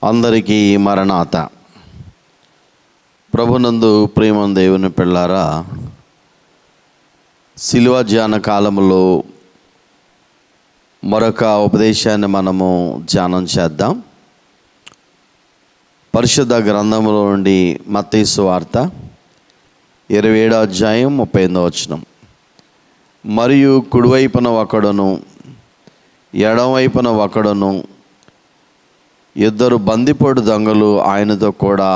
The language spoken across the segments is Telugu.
అందరికీ మరణాత. ప్రభునందు ప్రేమ దేవుని పిల్లారా, శిలువ ధ్యాన కాలంలో మరొక ఉపదేశాన్ని మనము ధ్యానం చేద్దాం. పరిశుద్ధ గ్రంథంలో నుండి మత్తయి సువార్త 27వ అధ్యాయం 35వ వచనం. మరియు కుడివైపున ఒకడును ఎడమవైపున ఒకడును ఇద్దరు బందిపోటు దొంగలు ఆయనతో కూడా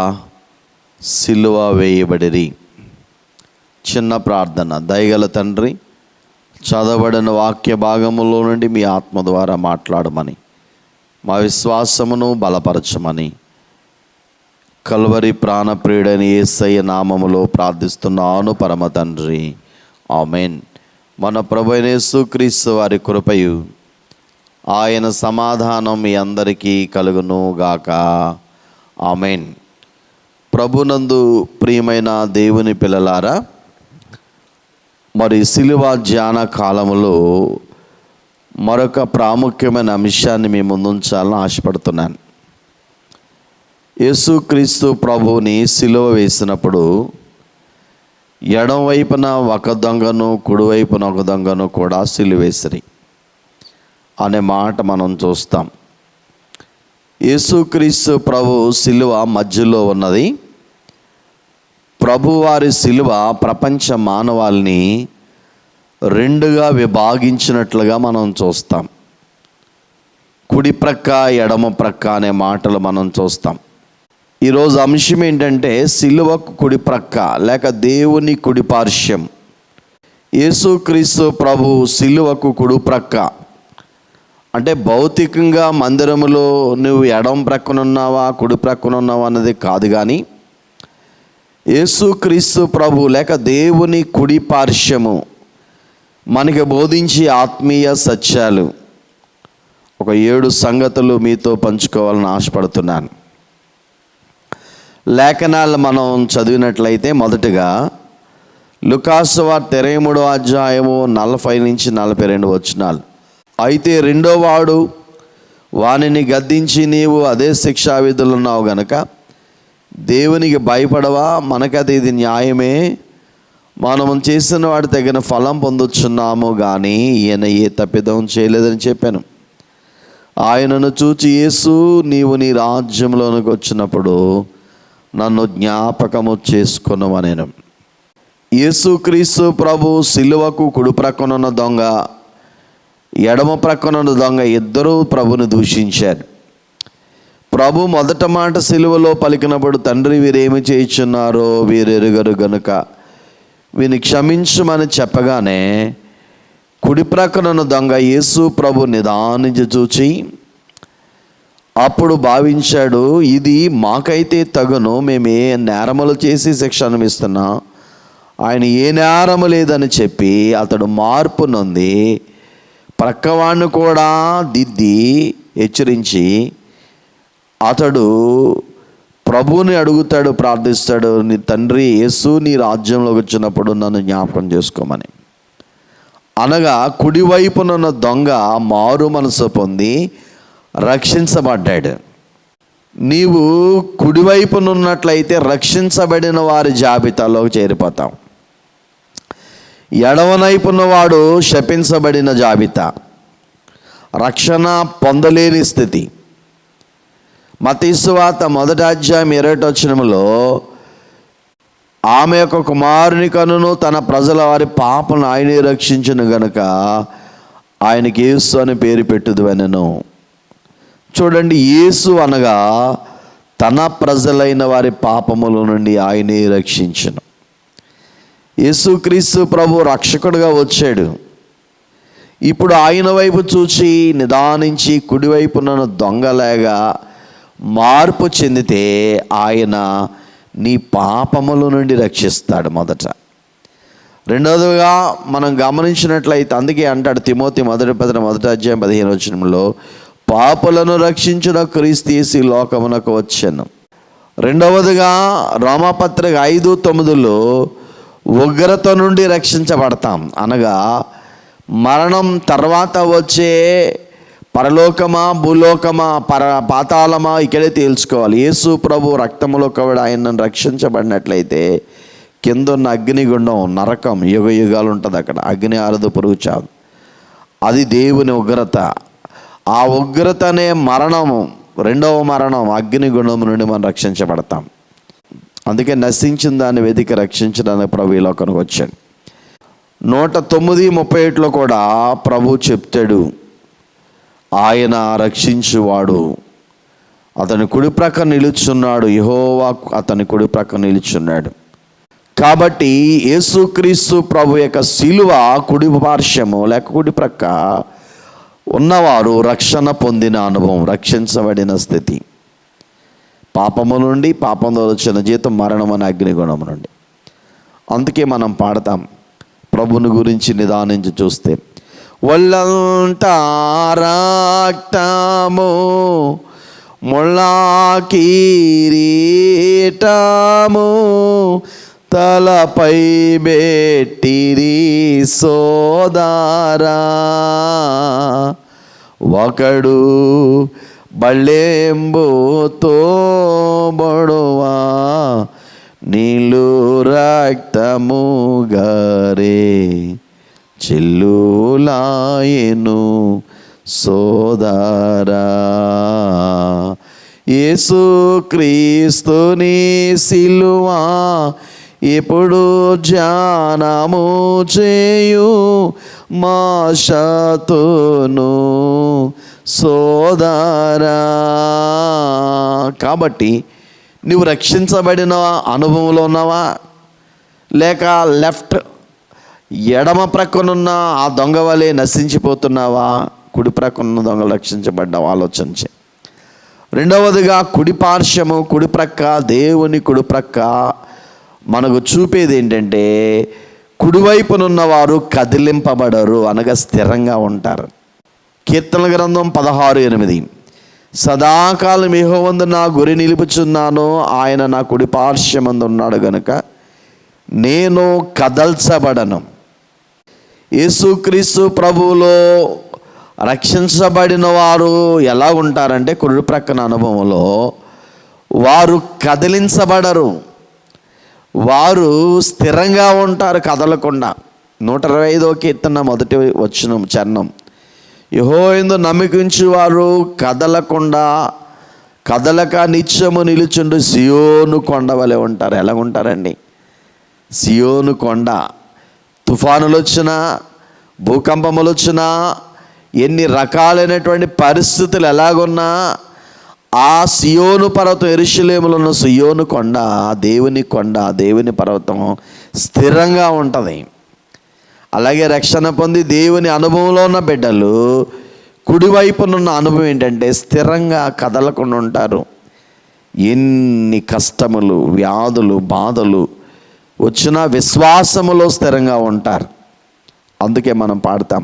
సిలువ వేయబడిరి. చిన్న ప్రార్థన. దయగల తండ్రి, చదవబడిన వాక్య భాగములో నుండి మీ ఆత్మ ద్వారా మాట్లాడమని, మా విశ్వాసమును బలపరచమని కల్వరి ప్రాణప్రియుడని యేసయ్య నామములో ప్రార్థిస్తున్నాను పరమ తండ్రి, ఆమేన్. మన ప్రభువైన యేసుక్రీస్తు వారి కృపయు ఆయన సమాధానం మీ అందరికీ కలుగును గాక, ఆమేన్. ప్రభునందు ప్రియమైన దేవుని పిల్లలారా, మరి సిలువ ధ్యాన కాలములో మరొక ప్రాముఖ్యమైన అంశాన్ని మీ ముందుంచాలని ఆశపడుతున్నాను. యేసుక్రీస్తు ప్రభువుని సిలువ వేసినప్పుడు ఎడమవైపున ఒక దొంగను కుడివైపున ఒక దొంగను కూడా సిలువ వేసిరి అనే మాట మనం చూస్తాం. యేసుక్రీస్తు ప్రభు సిలువ మధ్యలో ఉన్నది. ప్రభువారి సిలువ ప్రపంచ మానవాళిని రెండుగా విభాగించినట్లుగా మనం చూస్తాం. కుడి ప్రక్క ఎడమ ప్రక్క అనే మాటలు మనం చూస్తాం. ఈరోజు అంశం ఏంటంటే సిలువకు కుడి ప్రక్క లేక దేవుని కుడి పార్శ్వం. యేసుక్రీస్తు ప్రభు సిలువకు కుడి ప్రక్క అంటే భౌతికంగా మందిరములో నువ్వు ఎడమ ప్రక్కనున్నావా కుడి ప్రక్కనున్నావా అన్నది కాదు, కానీ యేసుక్రీస్తు ప్రభు లేక దేవుని కుడి పార్శ్వము మనకి బోధించే ఆత్మీయ సత్యాలు ఒక 7 సంగతులు మీతో పంచుకోవాలని ఆశపడుతున్నాను. లేఖనాలు మనం చదివినట్లయితే మొదటగా లూకాసు వార్త 23వ అధ్యాయము 40 నుంచి 42 వచనాలు. అయితే రెండోవాడు వానిని గద్దించి, నీవు అదే శిక్షా విధులు ఉన్నావు గనక దేవునికి భయపడవా? మనకది ఇది న్యాయమే, మనం చేసిన వాడి తగిన ఫలం పొందుచున్నాము, కానీ ఈయన ఏ తప్పిదం చేయలేదని చెప్పాను. ఆయనను చూచి యేసు, నీవు నీ రాజ్యంలోనికి వచ్చినప్పుడు నన్ను జ్ఞాపకము చేసుకొనుమనెను. యేసుక్రీస్తు ప్రభు సిలువకు కుడి ప్రక్కనున్న దొంగ, ఎడమ ప్రక్కనున్న దొంగ ఇద్దరూ ప్రభుని దూషించారు. ప్రభు మొదట మాట సిలువలో పలికినప్పుడు, తండ్రి వీరేమి చేయుచున్నారో వీరెరుగరు గనుక వీని క్షమించమని చెప్పగానే కుడి ప్రక్కనున్న దొంగ యేసు ప్రభు నిదానించి చూచి అప్పుడు భావించాడు, ఇది మాకైతే తగును, మేము ఏ నేరములు చేసి శిక్ష అనుభవిస్తున్నాం, ఆయన ఏ నేరము లేదని చెప్పి అతడు మార్పు నొంది ప్రక్కవాడిని కూడా దిద్ది హెచ్చరించి అతడు ప్రభువుని అడుగుతాడు, ప్రార్థిస్తాడు, నీ తండ్రి యేసు నీ రాజ్యంలోకి వచ్చినప్పుడు నన్ను జ్ఞాపకం చేసుకోమని. అనగా కుడివైపునున్న దొంగ మారు మనసు పొంది రక్షించబడ్డాడు. నీవు కుడివైపునున్నట్లయితే రక్షించబడిన వారి జాబితాలోకి చేరిపోతావు. ఎడమవైపున్నవాడు శపించబడిన జాబితా, రక్షణ పొందలేని స్థితి. మత్తయి సువార్త 1వ అధ్యాయం 20వ వచనములో ఆమె యొక్క కుమారుని కనును తన ప్రజల వారి పాపను ఆయనే రక్షించును గనుక ఆయనకి యేసు అని పేరు పెట్టుదు అనెను. చూడండి, యేసు అనగా తన ప్రజలైన వారి పాపముల నుండి ఆయనే రక్షించును. యేసుక్రీస్తు ప్రభు రక్షకుడుగా వచ్చాడు. ఇప్పుడు ఆయన వైపు చూసి నిదానించి కుడివైపున దొంగలాగా మార్పు చెందితే ఆయన నీ పాపముల నుండి రక్షిస్తాడు మొదట. రెండవదిగా మనం గమనించినట్లయితే అందుకే అంటాడు తిమోతి 1వ అధ్యాయం 15వ వచనంలో, పాపులను రక్షించిన క్రీస్తు యేసు ఈ లోకమునకు వచ్చెను. రెండవదిగా రోమాపత్రిక 5:9లో ఉగ్రత నుండి రక్షించబడతాం, అనగా మరణం తర్వాత వచ్చే పరలోకమా, భూలోకమా, పాతాళమా ఇక్కడే తేల్చుకోవాలి. యేసు ప్రభు రక్తములో కవిడ ఆయన రక్షించబడినట్లయితే కిందున్న అగ్నిగుండం, నరకం యుగ యుగాలు ఉంటుంది. అక్కడ అగ్ని ఆరదు, పురుగు చావు. అది దేవుని ఉగ్రత. ఆ ఉగ్రతనే మరణము, రెండవ మరణం, అగ్నిగుండం నుండి మనం రక్షించబడతాం. అందుకే నశించిన దాన్ని వెతికి రక్షించడానికి ప్రభు ఈ లోకానికి వచ్చాడు. 109:37 కూడా ప్రభు చెప్తాడు, ఆయన రక్షించువాడు అతని కుడి ప్రక్క నిలుచున్నాడు, యెహోవా అతని కుడి ప్రక్క నిలుచున్నాడు. కాబట్టి యేసుక్రీస్తు ప్రభు యొక్క శిలువ కుడి పార్శ్వము లేక కుడి ప్రక్క ఉన్నవారు రక్షణ పొందిన అనుభవం, రక్షించబడిన స్థితి. పాపము నుండి, పాపంలో వచ్చిన జీతం మరణం అనే అగ్నిగుణం నుండి. అందుకే మనం పాడతాం ప్రభుని గురించి నిదానించి చూస్తే, ఒళ్ళంతా రక్తము ముళ్ళ కిరీటము తలపై బెట్టిరి సోదరా, ఒకడు బళ్ళెంబుతో బొడువా నీళ్ళు రక్తము గరే చెల్లులాయెను సోదరా. యేసుక్రీస్తుని సిలువా ఇప్పుడు ధ్యానము చేయు మా శతును సోదరా. కాబట్టి నువ్వు రక్షించబడిన అనుభవంలో ఉన్నావా, లేక లెఫ్ట్ ఎడమ ప్రక్కనున్న ఆ దొంగ వలె నశించిపోతున్నావా, కుడి ప్రక్కనున్న దొంగలు రక్షించబడ్డావు? ఆలోచించి. రెండవదిగా కుడి పార్శ్వము, కుడి ప్రక్క, దేవుని కుడి ప్రక్క మనకు చూపేది ఏంటంటే కుడివైపునున్న వారు కదిలింపబడరు, అనగా స్థిరంగా ఉంటారు. కీర్తన గ్రంథం 16:8, సదాకాలం యెహోవాయందు నా గురి నిలుపుచున్నాను, ఆయన నా కుడి పార్శ్వమందు ఉన్నాడు గనుక నేను కదల్చబడను. యేసుక్రీస్తు ప్రభువులో రక్షించబడిన వారు ఎలా ఉంటారంటే కుడి ప్రక్కన అనుభవంలో వారు కదిలించబడరు, వారు స్థిరంగా ఉంటారు, కదలకుండా. 125వ కీర్తన మొదటి వచనం చరణం, యెహోవాయందు నమ్మకించు వారు కదలక నిత్యము నిలుచుండు సియోను కొండ వలె ఉంటారు. ఎలా ఉంటారండి? సియోను కొండ. తుఫానులు వచ్చినా, భూకంపములు వచ్చినా, ఎన్ని రకాలైనటువంటి పరిస్థితులు ఎలాగున్నా ఆ సియోను పర్వతం, యెరూషలేములో ఉన్న సియోను కొండ, దేవుని కొండ, దేవుని పర్వతం స్థిరంగా ఉంటుంది. అలాగే రక్షణ పొంది దేవుని అనుభవంలో ఉన్న బిడ్డలు కుడివైపునున్న అనుభవం ఏంటంటే స్థిరంగా కదలకుండా ఉంటారు. ఎన్ని కష్టములు, వ్యాధులు, బాధలు వచ్చిన విశ్వాసములో స్థిరంగా ఉంటారు. అందుకే మనం పాడతాం,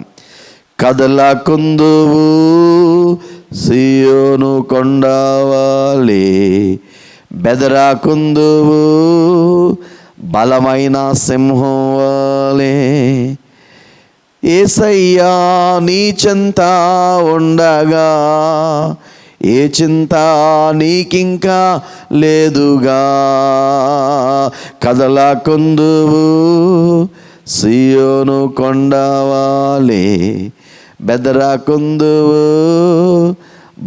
కదలకుందువు సియోను కొండవాలే, బెదరకుందువు బలమైన సింహం వాలే. యేసయ్యా నీ చెంత ఉండగా ఏ చింత నీకింకా లేదుగా, కదలకుందువు సియోను కొండవాలే, బెదరకుందువు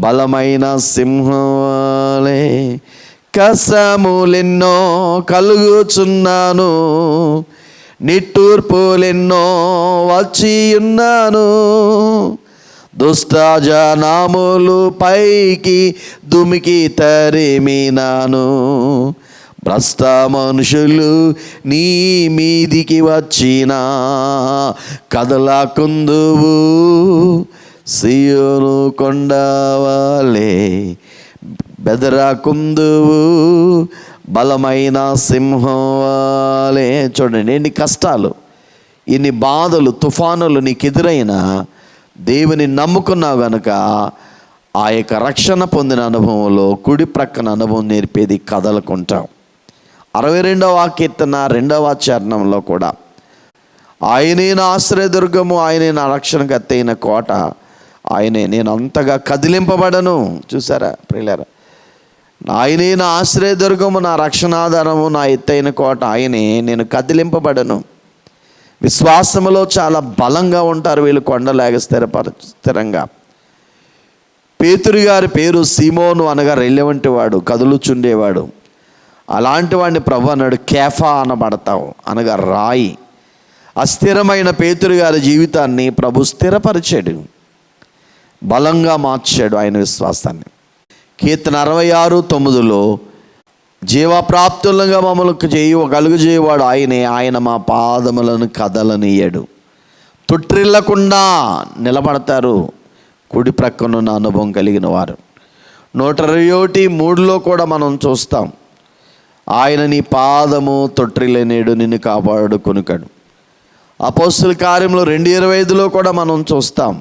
బలమైన సింహం వాలే. కసములెన్నో కలుగుచున్నాను, నిట్టూర్పులెన్నో వచ్చి ఉన్నాను, దుష్ట జనములు పైకి దుమికి తరిమినాను, భ్రష్ట మనుషులు నీ మీదికి వచ్చిన కదలకుందువు సియోను కొండవాలే, బెదరకుందువు బలమైన సింహం వాలే. చూడండి ఎన్ని కష్టాలు, ఇన్ని బాధలు, తుఫానులు నీకు ఎదురైనా దేవుని నమ్ముకున్నావు గనుక ఆ యొక్క రక్షణ పొందిన అనుభవంలో కుడి ప్రక్కన అనుభవం నేర్పేది కదలకుంటాం. 62వ కీర్తన 2వ చరణంలో కూడా, ఆయనే నా ఆశ్రయదుర్గము, ఆయనే నా రక్షణకు ఎత్తైన కోట, ఆయనే. నేను అంతగా కదిలింపబడను. చూసారా ప్రియులారా, ఆయనే నా ఆశ్రయదుర్గము, నా రక్షణాధారము, నా ఎత్తైన కోట ఆయనే. నేను కదిలింపబడను. విశ్వాసములో చాలా బలంగా ఉంటారు వీళ్ళు, కొండలాగా స్థిరంగా. పేతురు గారి పేరు సీమోను అనగా రెల్లె వంటి వాడు, కదులుచుండేవాడు. అలాంటి వాడిని ప్రభు అన్నాడు కేఫా అనబడతావు, అనగా రాయి. అస్థిరమైన పేతురు గారి జీవితాన్ని ప్రభు స్థిరపరిచాడు, బలంగా మార్చాడు ఆయన విశ్వాసాన్ని. కీర్తన 66:9 జీవప్రాప్తులంగా మమ్మల్ని కలుగజేయవాడు ఆయనే. ఆయన మా పాదములను కదలనీయడు. తొట్టిల్లకుండా నిలబడతారు కుడి ప్రక్కనున్న అనుభవం కలిగిన వారు. 121:3 కూడా మనం చూస్తాం, ఆయన నీ పాదము తొట్టిల్లనేడు, నిన్ను కాపాడు కొనుకడు. అపోస్తుల కార్యంలో 2:25 కూడా మనం చూస్తాం,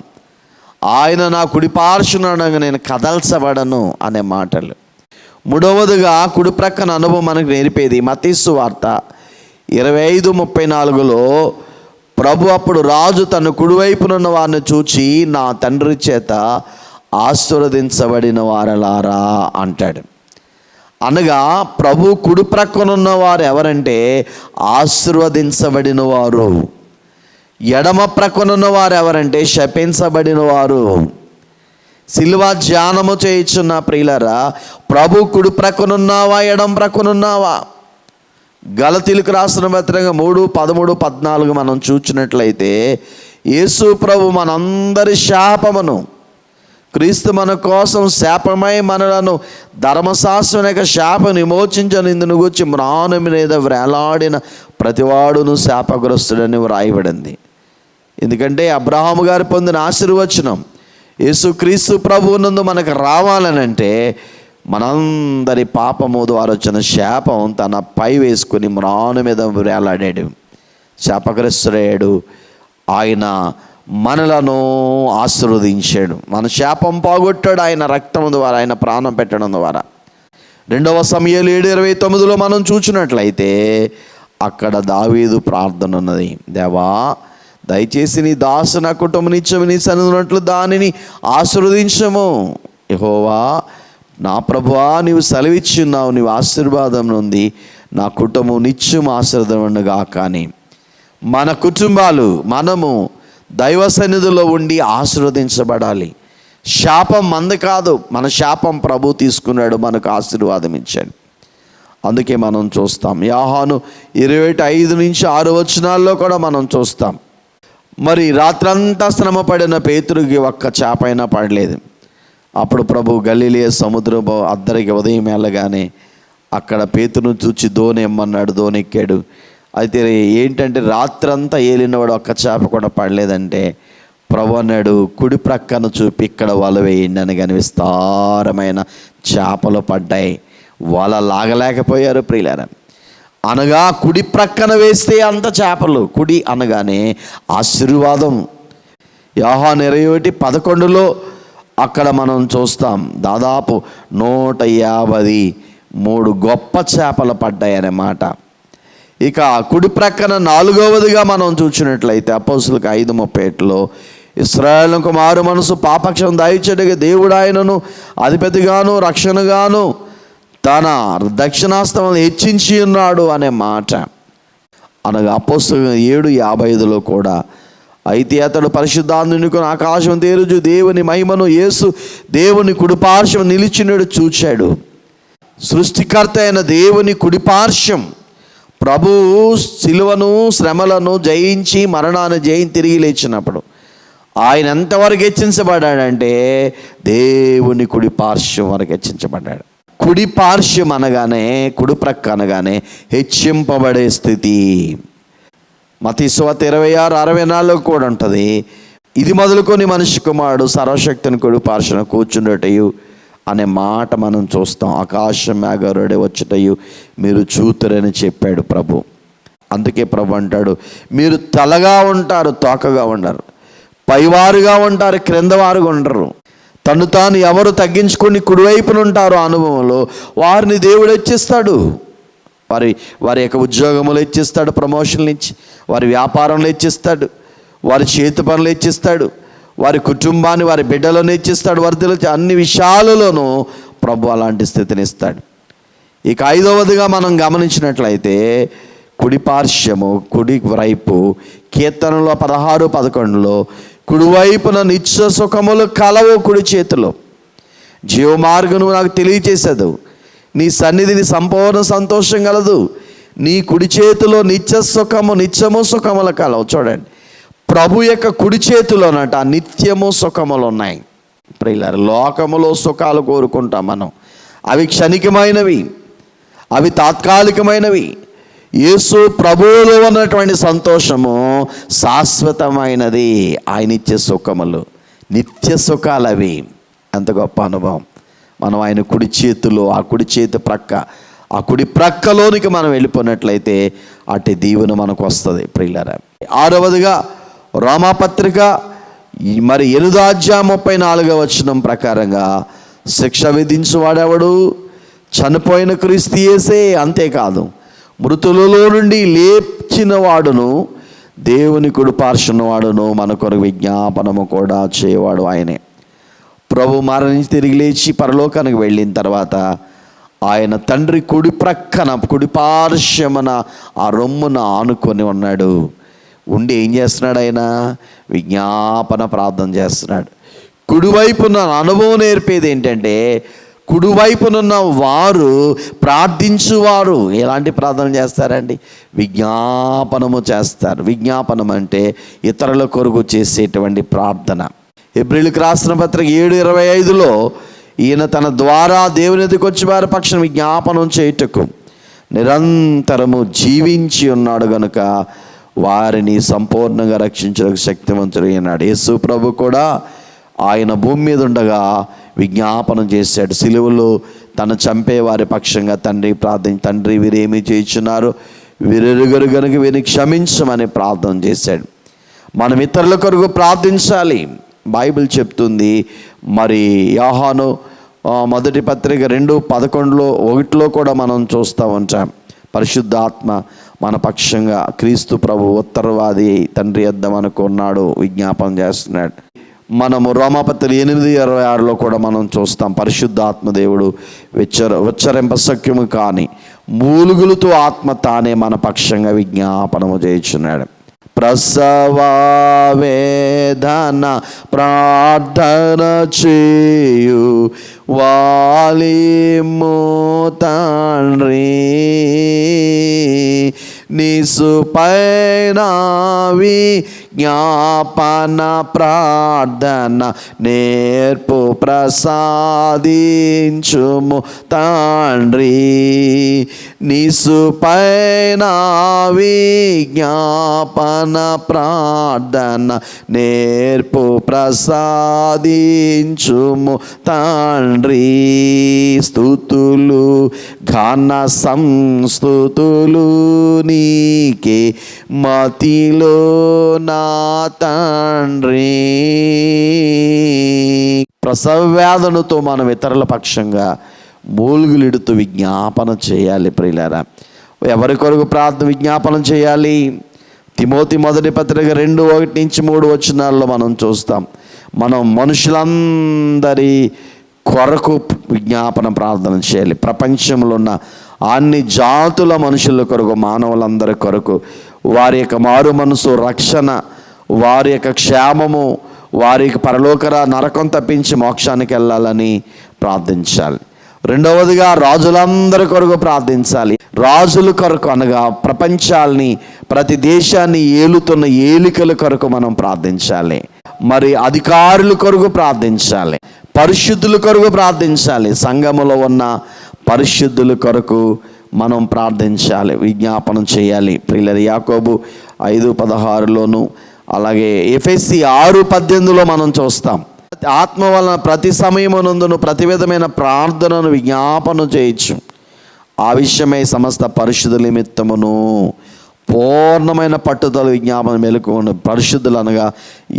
ఆయన నా కుడి పార్శ్వనగా నేను కదల్చబడను అనే మాటలు. మూడవదిగా కుడి ప్రక్కన అనుభవం మనకు నేర్పేది మత్తయి సువార్త 25:34 ప్రభు అప్పుడు రాజు తన కుడివైపునున్న వారిని చూచి, నా తండ్రి చేత ఆశీర్వదించబడిన వారలారా అంటాడు. అనగా ప్రభు కుడి ప్రక్కనున్న వారు ఎవరంటే ఆశీర్వదించబడిన వారు. ఎడమ ప్రక్కనున్న వారు ఎవరంటే శపించబడిన వారు. సిలువ ధ్యానము చేయుచున్న ప్రియులారా, ప్రభు కుడి ప్రక్కనున్నావా ఎడమ ప్రక్కనున్నావా? గలతీలకు రాసిన పత్రిక 3:13-14 మనం చూచినట్లయితే, యేసు ప్రభు మనందరి శాపమును, క్రీస్తు మన కోసం శాపమై మనలను ధర్మశాస్త్రం యొక్క శాపం విమోచించనిందును గూర్చి మ్రాను మీద వేలాడిన ప్రతివాడును శాపగ్రస్తుడని వ్రాయబడింది. ఎందుకంటే అబ్రహాము గారు పొందిన ఆశీర్వచనం యేసు క్రీస్తు ప్రభువునందు మనకు రావాలనంటే మనందరి పాపము ద్వారా వచ్చిన శాపం తన పై వేసుకుని మ్రాను మీద వేలాడాడు, శాపగ్రస్తుడయ్యాడు. ఆయన మనలను ఆశీర్వదించాడు, మన శాపం పోగొట్టాడు ఆయన రక్తం ద్వారా, ఆయన ప్రాణం పెట్టడం ద్వారా. 2 సమూయేలు 7:29 మనం చూసినట్లయితే అక్కడ దావీదు ప్రార్థన ఉన్నది, దేవా దయచేసి నీ దాసు నా కుటుంబం నిత్యము నీ సన్నిధిలో దానిని ఆశీర్వదించము. యెహోవా నా ప్రభువా, నీవు సెలవిచ్చున్నావు, నీవు ఆశీర్వాదం నుండి నా కుటుంబం నిత్యం ఆశీర్వదముగా. కానీ మన కుటుంబాలు, మనము దైవ సన్నిధిలో ఉండి ఆశీర్వదించబడాలి. శాపం మంది కాదు, మన శాపం ప్రభు తీసుకున్నాడు, మనకు ఆశీర్వాదం ఇచ్చాడు. అందుకే మనం చూస్తాం యోహాను 25:6 కూడా మనం చూస్తాం, మరి రాత్రంతా శ్రమ పడిన పేతురుకి ఒక్క చేపైనా పడలేదు. అప్పుడు ప్రభు గలిలయ సముద్రం అద్దరికి ఉదయం వెళ్ళగానే అక్కడ పేతురును చూచి దోణి ఎమ్మన్నాడు, దోణి ఎక్కాడు. అయితే ఏంటంటే రాత్రంతా ఏలినవాడు ఒక్క చేప కూడా పడలేదంటే ప్రభు అన్నాడు, కుడి ప్రక్కన చూపి ఇక్కడ వల వేయండి అని. కానీ విస్తారమైన చేపలు పడ్డాయి, వల లాగలేకపోయారు ప్రియులారా. అనగా కుడి ప్రక్కన వేస్తే అంత చేపలు. కుడి అనగానే ఆశీర్వాదం. యోహాను 21:11 అక్కడ మనం చూస్తాం, దాదాపు 153 గొప్ప చేపలు పడ్డాయనే మాట. ఇక కుడి ప్రక్కన 4వదిగా మనం చూసినట్లయితే అపోస్తులకు 5:38 ఇశ్రాయేలుకు మారు మనసు పాపక్షం దయచేయగా దేవుడు ఆయనను అధిపతిగాను రక్షణగాను తన దక్షిణాస్తమం హెచ్చించి ఉన్నాడు అనే మాట. అనగా అపోస్తులు 7:55 కూడా, అయితే అతడు పరిశుద్ధాత్మను ఆకాశం తేరుచు దేవుని మహిమను యేసు దేవుని కుడిపార్శ్వం నిలిచినడు చూచాడు. సృష్టికర్త అయిన దేవుని కుడిపార్శ్వం ప్రభు సిలువను శ్రమలను జయించి మరణాన్ని జయించి తిరిగి లేచినప్పుడు ఆయన ఎంతవరకు హెచ్చించబడ్డాడంటే దేవుని కుడి పార్శ్వం వరకు హెచ్చించబడ్డాడు. కుడి పార్శ్వం అనగానే, కుడి ప్రక్క అనగానే హెచ్చింపబడే స్థితి. మత్తయి సువార్త 26:64 కూడా ఉంటుంది, ఇది మొదలుకొని మనిషి కుమారుడు సర్వశక్తిని కుడి పార్శ్వన కూర్చుండటయు అనే మాట మనం చూస్తాం. ఆకాశం మేఘరుడే వచ్చుటయు మీరు చూతురని చెప్పాడు ప్రభు. అందుకే ప్రభు అంటాడు, మీరు తలగా ఉంటారు, తోకగా ఉండరు, పైవారుగా ఉంటారు, క్రిందవారుగా ఉండరు. తను తాను ఎవరు తగ్గించుకొని కుడివైపున ఉంటారో అనుభవంలో వారిని దేవుడు హెచ్చిస్తాడు. వారి యొక్క ఉద్యోగములు హెచ్చిస్తాడు, ప్రమోషన్లు ఇచ్చి వారి వ్యాపారంలో హెచ్చిస్తాడు, వారి చేతి పనులు హెచ్చిస్తాడు, వారి కుటుంబాన్ని, వారి బిడ్డలను హెచ్చిస్తాడు, వర్ధిల్ల అన్ని విషయాలలోనూ ప్రభు అలాంటి స్థితిని ఇస్తాడు. ఇక 5వదిగా మనం గమనించినట్లయితే కుడి పార్శ్వము, కుడి వైపు, కీర్తనలో 16:11 కుడివైపున నిత్య సుఖములు కలవు కుడి చేతిలో, జీవమార్గము నాకు తెలియచేసేదు, నీ సన్నిధిని సంపూర్ణ సంతోషం కలదు, నీ కుడి చేతిలో నిత్యము సుఖములు కలవు. చూడండి, ప్రభు యొక్క కుడి చేతిలోనట నిత్యము సుఖములు ఉన్నాయి. ప్రియులారా, లోకములో సుఖాలు కోరుకుంటాం మనం, అవి క్షణికమైనవి, అవి తాత్కాలికమైనవి. యేసు ప్రభువులో ఉన్నటువంటి సంతోషము శాశ్వతమైనది. ఆయన ఇచ్చే సుఖములు నిత్య సుఖాలు, అవి ఎంత గొప్ప అనుభవం. మనం ఆయన కుడి చేతిలో, ఆ కుడి చేతి ప్రక్క, ఆ కుడి ప్రక్కలోనికి మనం వెళ్ళిపోయినట్లయితే అటు దీవెన మనకు వస్తుంది. ప్రియులారా, 6వదిగా రోమాపత్రిక 8:34 ప్రకారంగా శిక్ష విధించువాడెవడు? చనిపోయిన క్రీస్తు యేసే. అంతేకాదు, మృతులలో నుండి లేచిన వాడును, దేవుని కుడి పార్శ్వన వాడును, మన కొరకు విజ్ఞాపనము కూడా చేయవాడు ఆయనే. ప్రభు మరణించి తిరిగి లేచి పరలోకానికి వెళ్ళిన తర్వాత ఆయన తండ్రి కుడి ప్రక్కన, కుడి పార్శ్వమున, ఆ రొమ్మున ఆనుకొని ఉన్నాడు. ఉండి ఏం చేస్తున్నాడు? ఆయన విజ్ఞాపన ప్రార్థన చేస్తున్నాడు. కుడివైపున అనుభవం నేర్పేది ఏంటంటే, కుడివైపునున్న వారు ప్రార్థించువారు ఎలాంటి ప్రార్థన చేస్తారండి? విజ్ఞాపనము చేస్తారు. విజ్ఞాపనం అంటే ఇతరుల కొరకు చేసేటువంటి ప్రార్థన. హెబ్రీయులకు రాసిన పత్రిక 7:25 ఈయన తన ద్వారా దేవుని ఎదుకు వచ్చి వారి పక్షం విజ్ఞాపనం చేయుటకు నిరంతరము జీవించి ఉన్నాడు గనుక వారిని సంపూర్ణంగా రక్షించడానికి శక్తివంతుడు అయినాడు. యేసు ప్రభు కూడా ఆయన భూమి మీద ఉండగా విజ్ఞాపనం చేశాడు. సిలువలో తను చంపే వారి పక్షంగా తండ్రి వీరేమి చేయించున్నారు, వీరెరుగరు గనుక వీరిని క్షమించమని ప్రార్థన చేశాడు. మనం ఇతరుల కొరకు ప్రార్థించాలి. బైబిల్ చెప్తుంది. మరి యోహాను మొదటి పత్రిక 2:11 కూడా మనం చూస్తూ ఉంటాం. పరిశుద్ధాత్మ మన పక్షంగా క్రీస్తు ప్రభు ఉత్తరవాది తండ్రి యొద్ద మనకు ఉన్నాడు, విజ్ఞాపనం చేస్తున్నాడు. మనము రోమాపత్రిక 8:26 కూడా మనం చూస్తాం. పరిశుద్ధాత్మ దేవుడు ఉచ్చరింప శక్యము కాని మూలుగులతో ఆత్మ తానే మన పక్షంగా విజ్ఞాపనము చేయుచున్నాడు. ప్రసవ వేదన ప్రార్థన చేయు వాలిము తండ్రి, నిసుపైన విజ్ఞాపన ప్రార్థన నేర్పు ప్రసాదించుము తండ్రి, నిసుపైన విజ్ఞాపన ప్రార్థన నేర్పు ప్రసాదించుము తండ్రి. స్తుతులు ఘన సంస్తుతులు నీకే మతిలో నా తండ్రి. ప్రసవ వేదనతో మనం ఇతరుల పక్షంగా మూలుగులిడుతూ విజ్ఞాపన చేయాలి. ప్రియులారా, ఎవరి కొరకు విజ్ఞాపనం చేయాలి? తిమోతి మొదటి పత్రిక 2:1-3 మనం చూస్తాం. మనం మనుషులందరి కొరకు విజ్ఞాపన ప్రార్థన చేయాలి. ప్రపంచంలో ఉన్న అన్ని జాతుల మనుషుల కొరకు, మానవులందరి కొరకు, వారి యొక్క మారు మనసు, రక్షణ, వారి యొక్క క్షేమము, వారికి పరలోక నరకం తప్పించి మోక్షానికి వెళ్ళాలని ప్రార్థించాలి. 2వదిగా రాజులందరి కొరకు ప్రార్థించాలి. రాజుల కొరకు అనగా ప్రపంచాల్ని, ప్రతి దేశాన్ని ఏలుతున్న ఏలికల కొరకు మనం ప్రార్థించాలి. మరి అధికారుల కొరకు ప్రార్థించాలి. పరిశుద్ధుల కొరకు ప్రార్థించాలి. సంఘములో ఉన్న పరిశుద్ధుల కొరకు మనం ప్రార్థించాలి, విజ్ఞాపనం చేయాలి. ప్రియులారా, యాకోబు 5:16 అలాగే ఎఫెసీ 6:18 మనం చూస్తాం. ఆత్మ వలన ప్రతి సమయమునందును ప్రతి విధమైన ప్రార్థనను విజ్ఞాపనం చేయొచ్చు. ఆ విషయమై సమస్త పరిశుద్ధుల నిమిత్తమును పూర్ణమైన పట్టుదల విజ్ఞాపన మెలకువను పరిశుద్ధులు అనగా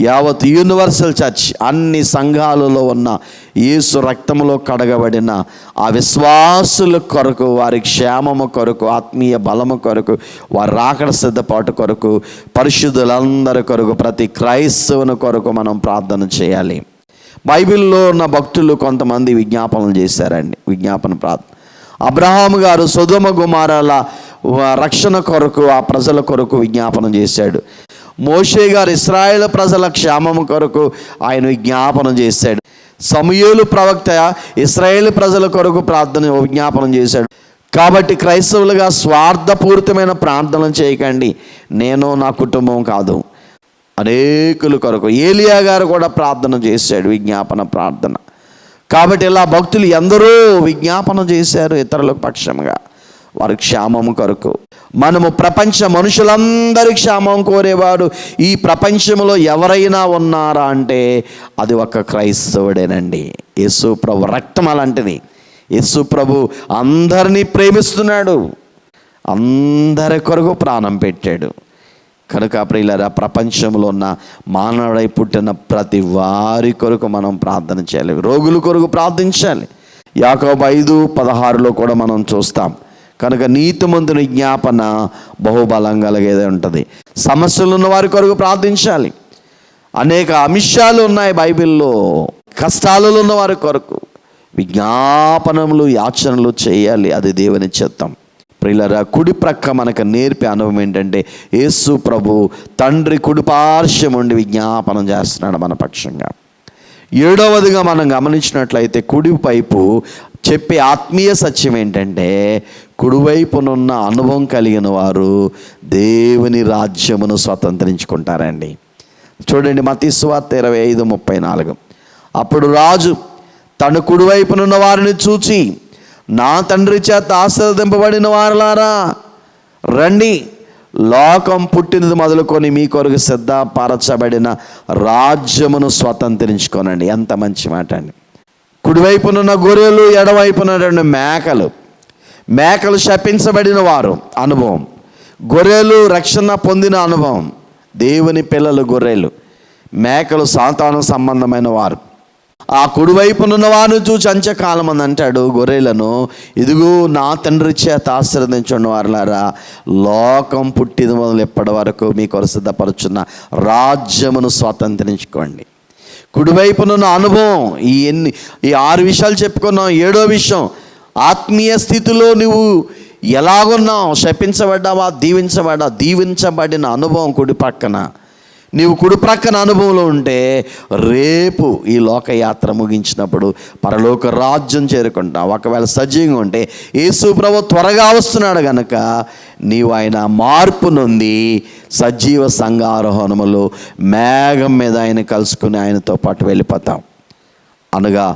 యావత్ యూనివర్సల్ చర్చ్, అన్ని సంఘాలలో ఉన్న యేసు రక్తములో కడగబడిన ఆ విశ్వాసుల కొరకు, వారి క్షేమము కొరకు, ఆత్మీయ బలము కొరకు, వారి రాకడ సిద్ధపాటు కొరకు, పరిశుద్ధులందరి కొరకు, ప్రతి క్రైస్తవుని కొరకు మనం ప్రార్థన చేయాలి. బైబిల్లో ఉన్న భక్తులు కొంతమంది విజ్ఞాపనలు చేశారండి. విజ్ఞాపన ప్రార్థన అబ్రహాము గారు సొదొమ గొమొర్రాల రక్షణ కొరకు, ఆ ప్రజల కొరకు విజ్ఞాపనం చేశాడు. మోషే గారు ఇశ్రాయేలు ప్రజల క్షేమము కొరకు ఆయన విజ్ఞాపనం చేశాడు. సమూయేలు ప్రవక్త ఇశ్రాయేలు ప్రజల కొరకు విజ్ఞాపనం చేశాడు. కాబట్టి క్రైస్తవులుగా స్వార్థపూరితమైన ప్రార్థనలు చేయకండి. నేను, నా కుటుంబం కాదు, అనేకుల కొరకు. ఏలియా గారు కూడా ప్రార్థన చేశాడు, విజ్ఞాపన ప్రార్థన. కాబట్టి ఇలా భక్తులు ఎందరో విజ్ఞాపన చేశారు ఇతరుల పక్షంగా, వారి క్షేమం కొరకు. మనము ప్రపంచ మనుషులందరి క్షేమం కోరేవాడు ఈ ప్రపంచంలో ఎవరైనా ఉన్నారా అంటే అది ఒక క్రైస్తవుడేనండి. యేసు ప్రభు రక్తం అలాంటిది. యేసు ప్రభు అందరినీ ప్రేమిస్తున్నాడు, అందరి కొరకు ప్రాణం పెట్టాడు. కనుక ప్రియులారా, ప్రపంచంలో ఉన్న మానవుడై పుట్టిన ప్రతి వారి కొరకు మనం ప్రార్థన చేయాలి, రోగుల కొరకు ప్రార్థించాలి. యాకోబు 5:16 కూడా మనం చూస్తాం. కనుక నీతిమంతుని విజ్ఞాపన బహుబలం కలిగేది ఉంటుంది. సమస్యలు ఉన్న వారి కొరకు ప్రార్థించాలి. అనేక అంశాలు ఉన్నాయి బైబిల్లో. కష్టాలలో ఉన్న వారి కొరకు విజ్ఞాపనములు, యాచనలు చేయాలి. అది దేవుని చిత్తం. ప్రియులారా, కుడి ప్రక్క మనకు నేర్పే అనుభవం ఏంటంటే యేసు ప్రభు తండ్రి కుడి పార్శ్వం ఉండి విజ్ఞాపనం చేస్తున్నాడు మన పక్షంగా. 7వదిగా మనం గమనించినట్లయితే కుడి వైపు చెప్పే ఆత్మీయ సత్యం ఏంటంటే కుడివైపునున్న అనుభవం కలిగిన వారు దేవుని రాజ్యమును స్వతంత్రించుకుంటారండి. చూడండి, మత్తయి సువార్త 25:34. అప్పుడు రాజు తన కుడివైపునున్న వారిని చూచి, నా తండ్రి చేత ఆశీర్వదింపబడిన వారలారా, రండి, లోకం పుట్టినది మొదలుకొని మీ కొరకు సిద్ధపరచబడిన రాజ్యమును స్వతంత్రించుకోనండి. ఎంత మంచి మాట అండి. కుడివైపునున్న గొర్రెలు, ఎడవైపున మేకలు. మేకలు శపించబడిన వారు అనుభవం, గొర్రెలు రక్షణ పొందిన అనుభవం. దేవుని పిల్లలు గొర్రెలు, మేకలు సాతాను సంబంధమైన వారు. ఆ కుడివైపునున్న వారిని చూచి అంత్యకాలం అని అంటాడు గొర్రెలను, ఇదిగో నా తండ్రి చేత ఆశీర్వదించున్న వారులారా, లోకం పుట్టిన మొదలు ఎప్పటి వరకు మీ కొరకు సిద్ధపరుచున్న రాజ్యమును స్వాతంత్రించుకోండి. కుడివైపునున్న అనుభవం. ఈ 6 విషయాలు చెప్పుకున్నాం. 7వ విషయం, ఆత్మీయ స్థితిలో నువ్వు ఎలాగున్నావు? శపించబడ్డావా, దీవించబడిన అనుభవం కుడి పక్కన. నీవు కుడి ప్రక్కన అనుభవంలో ఉంటే రేపు ఈ లోకయాత్ర ముగించినప్పుడు పరలోక రాజ్యం చేరుకుంటావు. ఒకవేళ సజీవంగా ఉంటే యేసు ప్రభు త్వరగా వస్తున్నాడు కనుక నీవు ఆయన మార్పు నొంది సజీవ సంఘారోహణములో మేఘం మీద ఆయన కలుసుకుని ఆయనతో పాటు వెళ్ళిపోతాం. అనగా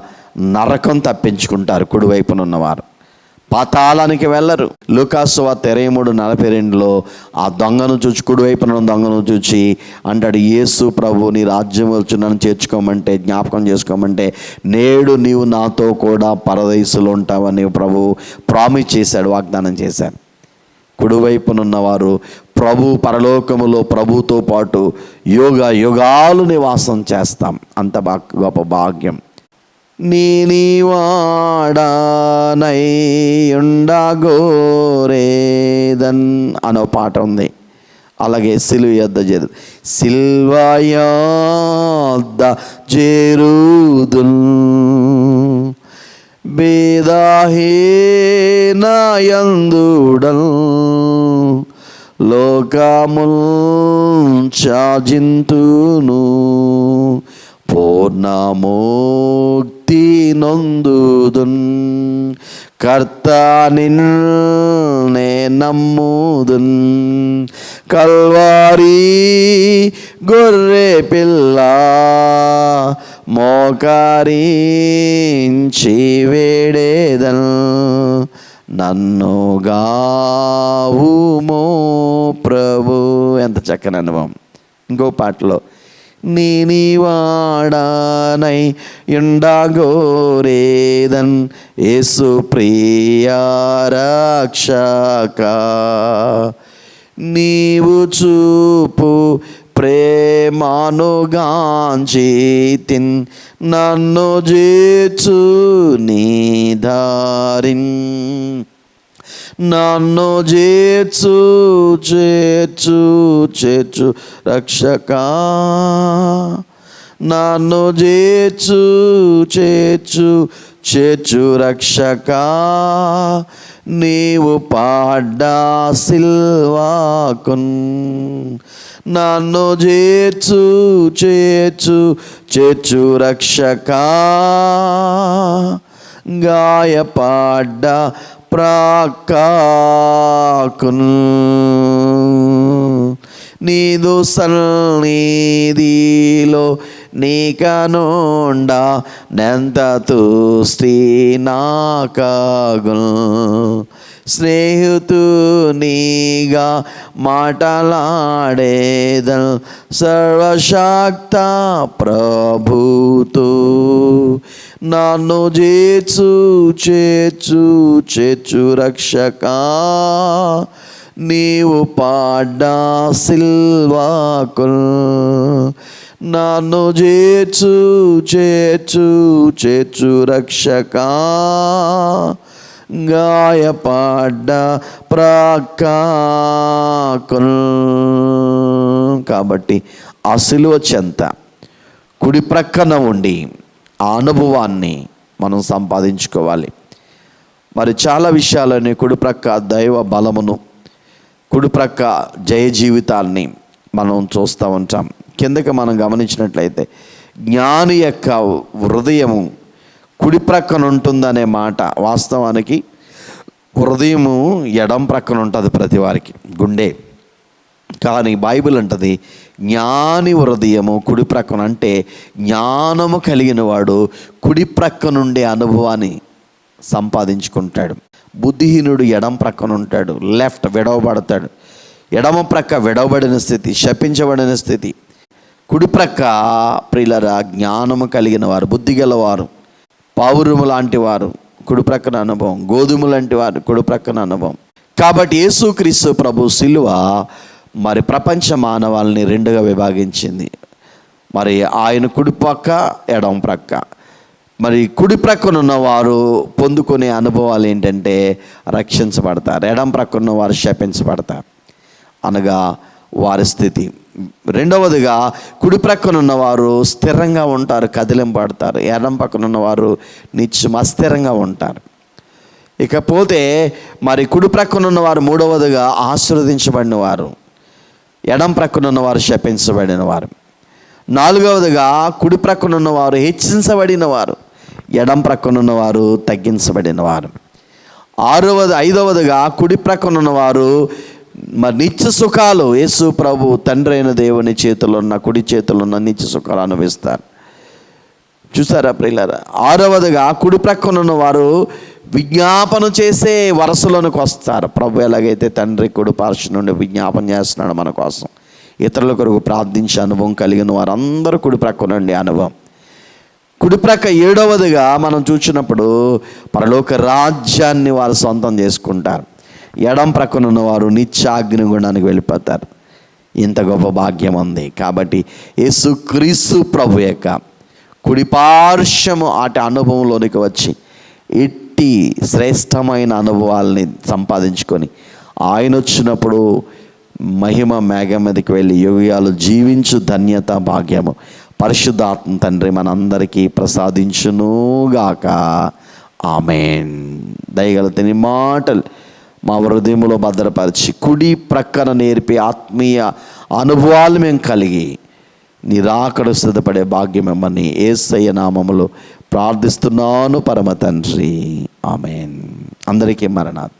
నరకం తప్పించుకుంటారు కుడివైపునున్నవారు, పాతాళానికి వెళ్ళరు. లూకాసు సువార్త 23:42 ఆ దొంగను చూచి, కుడివైపున దొంగను చూచి అంటాడు, యేసు ప్రభు నీ రాజ్యం వచ్చి నన్ను చేర్చుకోమంటే, జ్ఞాపకం చేసుకోమంటే, నేడు నీవు నాతో కూడా పరదైసులో ఉంటావని ప్రభు ప్రామిస్ చేశాడు, వాగ్దానం చేశాడు. కుడివైపునున్నవారు ప్రభు పరలోకములో ప్రభుతో పాటు యుగాలు నివాసం చేస్తాం. అంత గొప్ప భాగ్యం. నీవాడనై ఉండగోరేదన్ అనో పాట ఉంది. అలాగే సిలువ యొద్ద చేరుదుల్ బేదాహీనయందుడల్ లోకముల్ చాజింతును పూర్ణముక్తి నొందుదున్ కర్త నిన్నే నమ్ముదున్ కల్వారి గొర్రె పిల్ల మోకరించి వేడేదన్ నన్ను గావుమో ప్రభు. ఎంత చక్కని అనుభవం. ఇంకో పాటలో నీవాడనై ఉండగోరేదన్ యేసు ప్రియ రక్షక నీవు చూపు ప్రేమనుగాంచితిన్ నన్ను చేర్చు నీ దారిన్ నన్ను చేర్చు చేర్చు చేర్చు రక్షకా నన్ను చేర్చు చేర్చు చేర్చు రక్షకా నీవు పాడ్డా సిల్వాకున్ నన్ను చేర్చు చేర్చు చేర్చు రక్షకా గాయపడ్డ ప్రాకాకున్ నీదు సన్నిధిలో నీకనుండా నెంత తుష్టి నాకగున్ స్నేహితునిగా మాటలాడేదన్ సర్వశక్త ప్రభుతో నన్ను చేర్చు చేర్చు చేర్చు రక్షకా నీవు పాడ్డా సిల్వాకుల్ నన్ను చేర్చు చేర్చు చేర్చు రక్షకా గాయపడ్డ ప్రాకాకుల్. కాబట్టి ఆ సిలువ చెంత కుడి ప్రక్కన ఉండి ఆ అనుభవాన్ని మనం సంపాదించుకోవాలి. మరి చాలా విషయాలని కుడి ప్రక్క దైవ బలమును, కుడి ప్రక్క జయ జీవితాన్ని మనం చూస్తూ ఉంటాం. కిందకి మనం గమనించినట్లయితే జ్ఞాని యొక్క హృదయము కుడి ప్రక్కన ఉంటుందనే మాట వాస్తవానికి హృదయము ఎడం ప్రక్కన ఉంటుంది ప్రతి వారికి, గుండె. కానీ బైబిల్ అంటది జ్ఞాని హృదయము కుడి ప్రక్కన, అంటే జ్ఞానము కలిగిన వాడు కుడి ప్రక్క నుండి అనుభవాన్ని సంపాదించుకుంటాడు. బుద్ధిహీనుడు ఎడం ప్రక్కన ఉంటాడు, లెఫ్ట్ విడవబడతాడు. ఎడమ ప్రక్క విడవబడిన స్థితి, శపించబడిన స్థితి. కుడి ప్రక్క ప్రియులరా జ్ఞానము కలిగిన వారు, బుద్ధి గలవారు, పావురము లాంటి వారు కుడి ప్రక్కన అనుభవం, గోధుమ లాంటి వారు కుడి ప్రక్కన అనుభవం. కాబట్టి యేసుక్రీస్తు ప్రభు సిలువ మరి ప్రపంచ మానవాళిని రెండుగా విభాగించింది. మరి ఆయన కుడి ప్రక్క ఎడమ ప్రక్క. మరి కుడి ప్రక్కన ఉన్నవారు పొందుకునే అనుభవాలు ఏంటంటే రక్షించబడతారు, ఎడమ ప్రక్కన ఉన్నవారు శపించబడతారు, అనగా వారి స్థితి. రెండవదిగా కుడి ప్రక్కన ఉన్నవారు స్థిరంగా ఉంటారు, కదిలింపడతారు. ఎడం పక్కన ఉన్నవారు నిత్యం అస్థిరంగా ఉంటారు. ఇకపోతే మరి కుడి ప్రక్కన ఉన్నవారు మూడవదిగా ఆశీర్వదించబడిన వారు, ఎడం ప్రక్కన ఉన్నవారు శపించబడిన వారు. నాలుగవదిగా కుడి ప్రక్కన ఉన్నవారు హెచ్చించబడిన వారు, ఎడం ప్రక్కన ఉన్నవారు తగ్గించబడిన వారు. ఐదవదిగా కుడి ప్రక్కన ఉన్నవారు మరి నిత్య సుఖాలు, యేసు ప్రభు తండ్రి అయిన దేవుని చేతుల్లో ఉన్న, కుడి చేతుల్లో ఉన్న నిత్య సుఖాలు అనుభవిస్తారు. చూసారా ప్రియులారా? ఆరవదిగా కుడి ప్రక్కన ఉన్న వారు విజ్ఞాపన చేసే వరసలోనికి వస్తారు. ప్రభు ఎలాగైతే తండ్రి కుడి పార్శ్వం నుండి విజ్ఞాపన చేస్తున్నాడు మన కోసం, ఇతరుల కొరకు ప్రార్థించే అనుభవం కలిగిన వారందరూ కుడి ప్రక్కన నుండి అనుభవం. కుడి ప్రక్క ఏడవదిగా మనం చూసినప్పుడు పరలోక రాజ్యాన్ని వారు సొంతం చేసుకుంటారు. ఎడం ప్రక్కన ఉన్నవారు నిత్యాగ్నిగుండానికి వెళ్ళిపోతారు. ఇంత గొప్ప భాగ్యం ఉంది. కాబట్టి యేసుక్రీస్తు ప్రభు యొక్క కుడి పార్శ్వము ఆటి అనుభవంలోనికి వచ్చి ఇట్టి శ్రేష్టమైన అనుభవాల్ని సంపాదించుకొని ఆయన వచ్చినప్పుడు మహిమ మేఘం మీదకి వెళ్ళి యుగాలు జీవించు ధన్యత భాగ్యము పరిశుద్ధాత్మ తండ్రి మనందరికీ ప్రసాదించునుగాక. ఆమేన్. దయగల తిని మాటలు మా హృదయంలో భద్రపరిచి కుడి ప్రక్కన నేర్పే ఆత్మీయ అనుభవాలు మేము కలిగి నిరాకడ సిద్ధపడే భాగ్యం ఇమ్మని యేసయ్య నామములో ప్రార్థిస్తున్నాను పరమ తండ్రి. ఆమేన్. అందరికీ మరణాత.